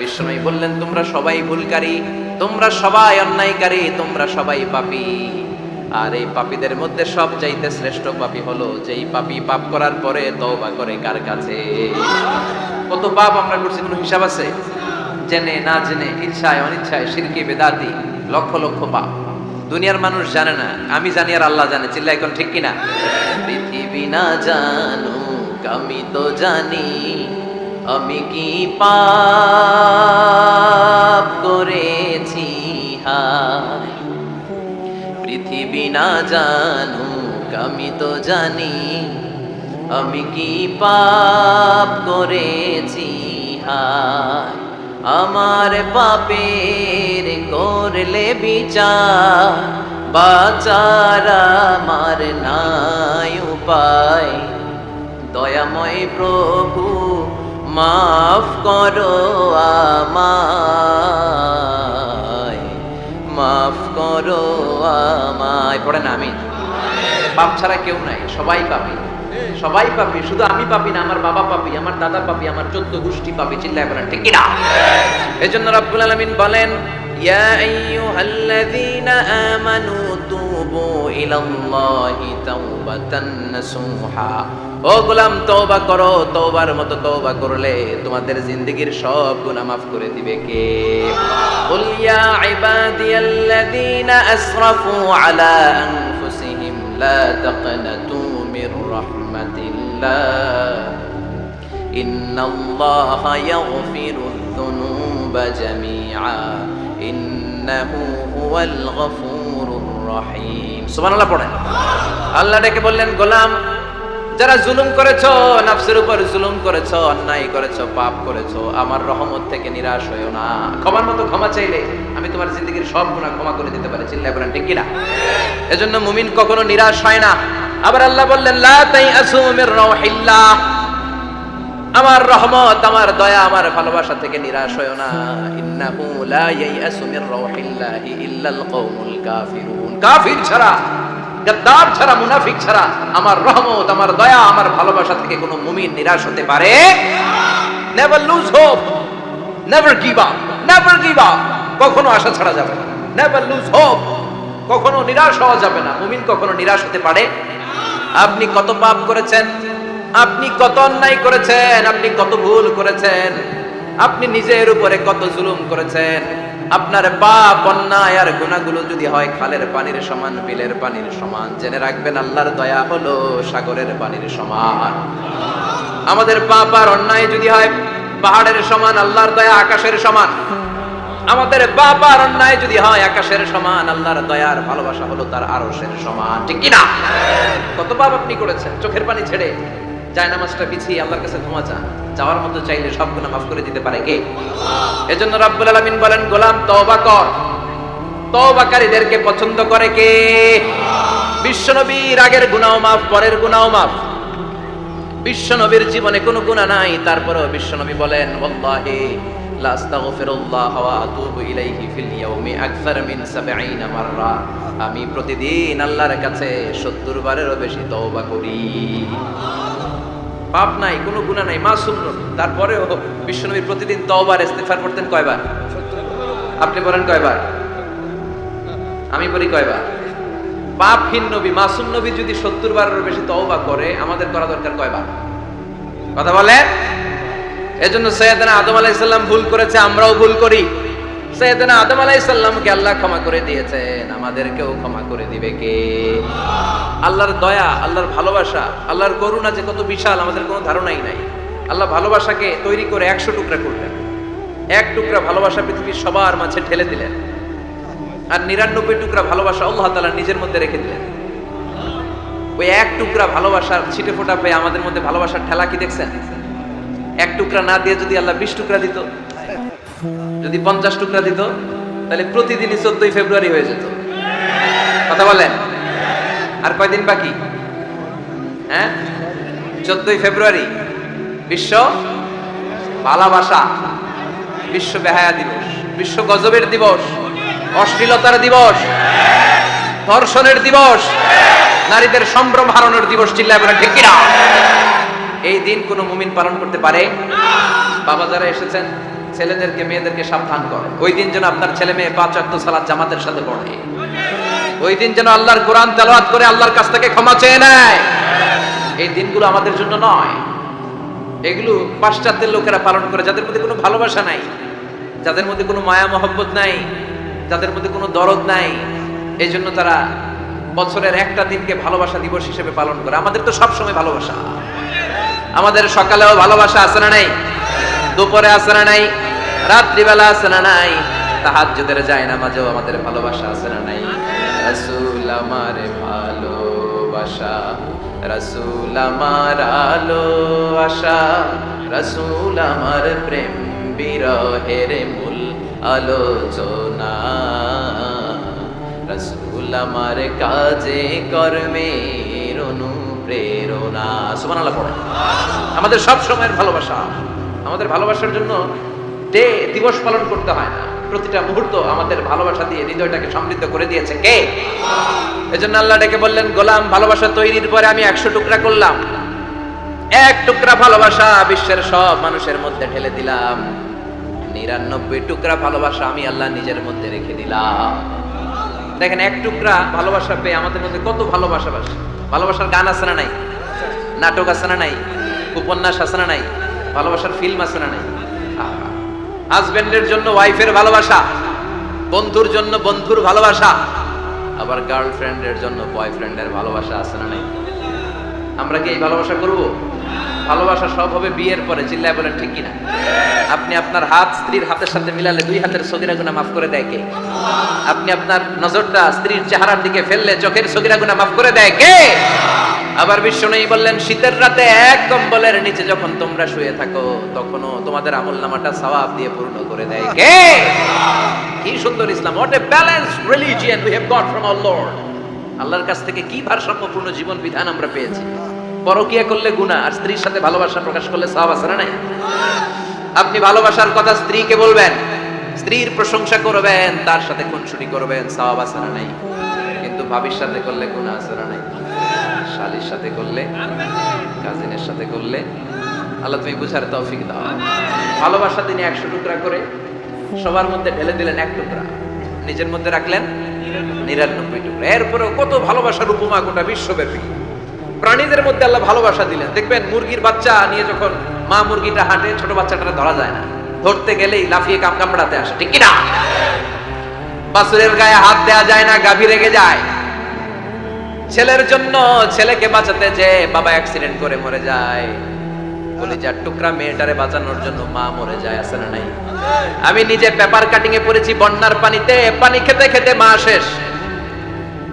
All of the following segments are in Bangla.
বিশ্বনবী বললেন, তোমরা সবাই ভুলকারী, তোমরা সবাই অন্যায়কারী, তোমরা সবাই পাপী। আর এই পাপীদের মধ্যে সবচাইতে শ্রেষ্ঠ পাপী হলো যেই পাপী পাপ করার পরে তওবা করে কার কাছে। কত পাপ আমরা করছি, কোনো হিসাব আছে? জেনে না জেনে, ইচ্ছায় অনিচ্ছায়, শিরকি বেদাতি, লক্ষ লক্ষ পাপ। দুনিয়ার মানুষ জানে না, আমি জানি আর আল্লাহ জানে। চিল্লা এখন ঠিক কিনা? পৃথিবী না জানুক আমি তো জানি, আমি কি পাপ করেছি হায়। পৃথিবী না জানুক আমি তো জানি, আমি কি পাপ করেছি হায়। আমার পাপের করলে বিচার, বাঁচার আমার নাই উপায়। দয়াময় প্রভু মাফ করো আমায়, মাফ করো আমায়। পড়ে না আমি? পাপ ছাড়া কেউ নাই, সবাই পাপী, সবাই পাপী। শুধু আমি পাপী না, আমার বাবা পাপী, আমার দাদা পাপী, আমার 14 গোষ্ঠী পাপী। চিল্লায় বলেন ঠিক কিনা? এজন্য রব্বুল আলামিন বলেন, ইয়া আইয়ুহাল্লাযীনা আমানু তুবু ইলাল্লাহি তাওবাতান নাসুহা। ও গোলাম, তওবা করো। তওবার মতো তওবা করলে তোমাদের জিন্দেগীর সব গুনাহ মাফ করে দিবে কে? কুল ইয়া ইবাদিয়াল্লাযীনা আসরাফু আলা আনফুসিহিম লা তাকনাতু মির রাহমাতিল্লাহ ইন্নাল্লাহা ইয়াগফিরুয যুনুবা জামিআ ইন্নাহু হুয়াল গফুরুর রহিম। সুবহানাল্লাহ পড়েন। আল্লাহ ডেকে বললেন, গোলাম, যারা জুলুম করেছো, নফসের উপর জুলুম করেছো, অন্যায় করেছো, পাপ করেছো, আমার রহমত থেকে নিরাশ হয়ো না। ক্ষমার মতো ক্ষমা চাইলে আমি তোমার জিন্দেগীর সব গুনাহ ক্ষমা করে দিতে পারি। চিল্লায় বলেন ঠিক কিনা? এজন্য মুমিন কখনো নিরাশ হয় না। আবার আল্লাহ বললেন, লা তাইআসু মির রাউহিল্লাহ, আমার রহমত, আমার দয়া, আমার ভালোবাসা থেকে নিরাশ হয়ো না। ইন্নাহু লা ইয়াইআসু মির রাউহিল্লাহি ইল্লাল কওমুল কাফিরুন। কাফির ছাড়া, গাদ্দার ছাড়া, মুনাফিক ছাড়া আমার রহমত, আমার দয়া, আমার ভালোবাসা থেকে কোনো মুমিন নিরাশ হতে পারে না। Never lose hope, never give up, never give up. কখনো আশা ছাড়া যাবে না। নেভার লুজ হোপ, কখনো নিরাশ হওয়া যাবে না। মুমিন কখনো নিরাশ হতে পারে। আপনি কত পাপ করেছেন, আপনি কত অন্যায় করেছেন, আপনি কত ভুল করেছেন, আপনি নিজের উপরে কত জুলুম করেছেন। আপনার পাপ, অন্যায় আর গুনাহগুলো যদি হয় খালের পানির সমান, বিলের পানির সমান, জেনে রাখবেন আল্লাহর দয়া হলো সাগরের পানির সমান। আমাদের পাপ আর অন্যায় যদি হয় পাহাড়ের সমান, আল্লাহর দয়া আকাশের সমান। আমাদের পাপ আর অন্যায় যদি হয় আকাশের সমান, আল্লাহর দয়া আর ভালোবাসা হলো তার আরশের সমান। ঠিক কি না? কত পাপ আপনি করেছেন, চোখের পানি ছেড়ে জায়নামাজটা বিছিয়ে আল্লাহর কাছে ক্ষমা চান। যাওয়ার মতো চাইলে সব গুনাহ মাফ করে দিতে পারে কে? এজন্য রাব্বুল আলামিন বলেন, গোলাম তওবা কর। তওবাকারীদেরকে পছন্দ করে কে? বিশ্বনবীর আগের গুনাহও মাফ, পরের গুনাহও মাফ। বিশ্বনবীর জীবনে কোনো গুনাহ নাই, তারপরেও বিশ্বনবী বলেন, ওয়াল্লাহি লা আস্তাগফিরুল্লাহ ওয়া আতুবু ইলাইহি ফিল ইয়াউমি আকসার মিন ৭০ মাররা। আমি প্রতিদিন আল্লাহর কাছে ৭০ বারেরও বেশি তওবা করি। পাপ নাই, কোনো গুনাহ নাই, মাসুম নবী, তারপরেও বিশ্বনবী প্রতিদিন তওবার ইস্তিগফার করতেন কয়বার? আপনি বলেন কয়বার? আমি বলি কয়বার? পাপহীন নবী, মাসুম নবী যদি ৭০ বারেরও বেশি তওবা করে, আমাদের করা দরকার কয়বার? কথা বলে। এজন্য সাইয়েদনা আদম আলাইহিস সালাম ভুল করেছে, আমরাও ভুল করি। সাইয়েদনা আদম আলাইহিস সালামকে আল্লাহ ক্ষমা করে দিয়েছেন, আমাদেরকেও ক্ষমা করে দিবে কে? আল্লাহর দয়া, আল্লাহর ভালোবাসা, আল্লাহর করুণা যে কত বিশাল আমাদের কোনো ধারণাই নাই। আল্লাহ ভালোবাসাকে তৈরি করে ১০০ টুকরা করলেন। এক টুকরা ভালোবাসা পৃথিবীর সবার মাঝে ঠেলে দিলেন, আর ৯৯ টুকরা ভালোবাসা আল্লাহ তাআলা নিজের মধ্যে রেখে দিলেন। ওই এক টুকরা ভালোবাসার ছিটে ফোঁটা পেয়ে আমাদের মধ্যে ভালোবাসার ঠেলা কি দেখছেন? এক টুকরা না দিয়ে যদি আল্লাহ ২০ টুকরা দিত, যদি ৫০ টুকরা দিত, তাহলে প্রতিদিনই ১৪ই ফেব্রুয়ারি হয়ে যেত। কথা বলেন। আর কয়দিন বাকি? হ্যাঁ, 14ই ফেব্রুয়ারি বিশ্ব ভালোবাসা, বিশ্ব বেহায়া দিবস, বিশ্ব গজবের দিবস, অশ্লীলতার দিবস, ধর্ষণের দিবস, নারীদের সম্ভ্রম হারানোর দিবস। চিল্লায় বলেন ঠিক কিনা? এই দিন কোন মুমিন পালন করতে পারে? বাবা যারা এসেছেন, ছেলেদেরকে মেয়েদেরকে সাবধান করেন। ওই দিন যেন আপনার ছেলে মেয়ে 5 ওয়াক্ত সালাত জামাতের সাথে পড়ে। ওই দিন যেন আল্লাহর কোরআন তেলাওয়াত করে আল্লাহর কাছ থেকে ক্ষমা চেয়ে নেয়। এই দিনগুলো আমাদের জন্য নয়, এগুলো পাশ্চাত্যের লোকেরা পালন করে, যাদের মধ্যে কোনো ভালোবাসা নাই, যাদের মধ্যে কোনো মায়া মহব্বত নাই, যাদের মধ্যে কোনো দরদ নাই। এই জন্য তারা বছরের একটা দিনকে ভালোবাসা দিবস হিসেবে পালন করে। আমাদের তো সব সময় ভালোবাসা, আমাদের সকালেও ভালোবাসা আছে না নাই, দুপুরে আছে না নাই, রাত্রিবেলা আছে না নাই, তাহাজ্জুদের যায় নামাজেও আমাদের ভালোবাসা আছে না নাই। রাসূল আমার ভালোবাসা, রাসূল আমার আলো আশা, রাসূল আমার প্রেম বিরহের মূল আলোচনা, রাসূল আমার কাজে কর্মের অনুপ্রেরণা। সুবহানাল্লাহ পড়েন। আমাদের সব সময়ের ভালোবাসা, আমাদের ভালোবাসার জন্য দিবস পালন করতে হয় না, প্রতিটা মুহূর্ত আমাদের ভালোবাসা দিয়ে হৃদয়টাকে সমৃদ্ধ করে দিয়েছে কে? এজন্য আল্লাহ ডেকে বললেন, গোলাম ভালোবাসা তৈরির পরে আমি 100 টুকরা করলাম। এক টুকরা ভালোবাসা বিশ্বের সব মানুষের মধ্যে ঢেলে দিলাম, 99 টুকরা ভালোবাসা আমি আল্লাহ নিজের মধ্যে রেখে দিলাম। দেখেন, এক টুকরা ভালোবাসা পেয়ে আমাদের মধ্যে কত ভালোবাসা। ভালোবাসার গান আছে না নাই, নাটক আছে না নাই, উপন্যাস আছে না নাই, ভালোবাসার ফিল্ম আছে না নাই। হাজবেন্ডের জন্য ওয়াইফের ভালোবাসা, বন্ধুর জন্য বন্ধুর ভালোবাসা, আবার গার্লফ্রেন্ডের জন্য বয়ফ্রেন্ডের ভালোবাসা আছে না নাই। আমরা কি এই ভালোবাসা করব? ভালোবাসা সব হবে বিয়ের পরে। চিল্লায় বলেন ঠিক কিনা? আপনি আপনার হাত স্ত্রীর হাতের সাথে মিলালে 2 হাতের সগীরা গুনাহ মাফ করে দেয় কে? আপনি আপনার নজরটা স্ত্রীর চেহারার দিকে ফেললে চোখের সগীরা গুনাহ মাফ করে দেয় কে? আবার বিশ্বনবী বললেন, শীতের রাতে এক কম্বলের নিচে যখন তোমরা শুয়ে থাকো, তখনও তোমাদের আমলনামাটা সওয়াব দিয়ে পূর্ণ করে দেয় কে? কি সুন্দর ইসলাম! What a balanced religion we have got from our lord. আল্লাহর কাছ থেকে কি ভারসাম্যপূর্ণ জীবন বিধান আমরা পেয়েছি। পরকিয়া করলে গুনাহ, আর স্ত্রীর সাথে ভালোবাসা প্রকাশ করলে সওয়াব আছে না নাই? আপনি ভালোবাসার কথা স্ত্রীকে বলবেন, স্ত্রীর প্রশংসা করবেন, তার সাথে খুনসুটি করবেন, সওয়াব আছে না নাই? কিন্তু ভাবির সাথে করলে গুনাহ আছে না নাই? শালীর সাথে করলে, কাজিনের সাথে করলে। আল্লাহ তুমি বুঝার তৌফিক দাও। ভালোবাসা তিনি 100 টুকরা করে সবার মধ্যে ঢেলে দিলেন, 1 টুকরা নিজের মধ্যে রাখলেন 99 টুকরা। এরপরেও কত ভালোবাসার উপমা গোটা বিশ্বব্যাপী। প্রাণীদের মধ্যে আল্লাহ ভালোবাসা দিলেন। দেখবেন মুরগির বাচ্চা নিয়ে যখন মা মুরগিটা হাঁটে, ছোট বাচ্চাটা ধরা যায় না, ধরতে গেলেই লাফিয়ে কামড়াতে আসে, ঠিক কিনা? বাছুরের গায়ে হাত দেয়া যায় না, গাভী রেগে যায়। ছেলের জন্য ছেলেকে বাঁচাতে যে বাবা অ্যাক্সিডেন্ট করে মরে যায়, কলিজার টুকরা মেয়েটারে বাঁচানোর জন্য মা মরে যায়, আছে না নাই? আমি নিজে পেপার কাটিং এ পড়েছি, বন্যার পানিতে পানি খেতে খেতে মা শেষ।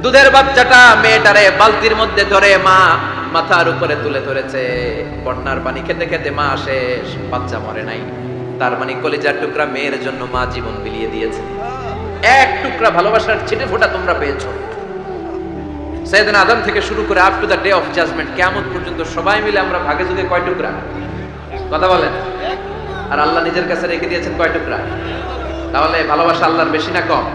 দুধের বাচ্চাটা মেয়েটারে বালতির মধ্যে ধরে মা মাথার উপরে তুলে ধরেছে, বন্যার পানি খেতে খেতে মা শেষ, বাচ্চা মরে নাই। তার মানে কলিজার টুকরা মেয়ের জন্য মা জীবন বিলিয়ে দিয়েছে। এক টুকরা ভালোবাসার ছিটে ফোঁটা তোমরা পেয়েছো। সাইয়েদনা আদম থেকে শুরু করে up to the day of judgement, কিয়ামত পর্যন্ত সবাই মিলে আমরা ভাগে যুগে কয় টুকরা? কথা বলেন। আর আল্লাহ নিজের কাছে রেখে দিয়েছেন কয় টুকরা? তাহলে ভালোবাসা আল্লাহর বেশি না কম?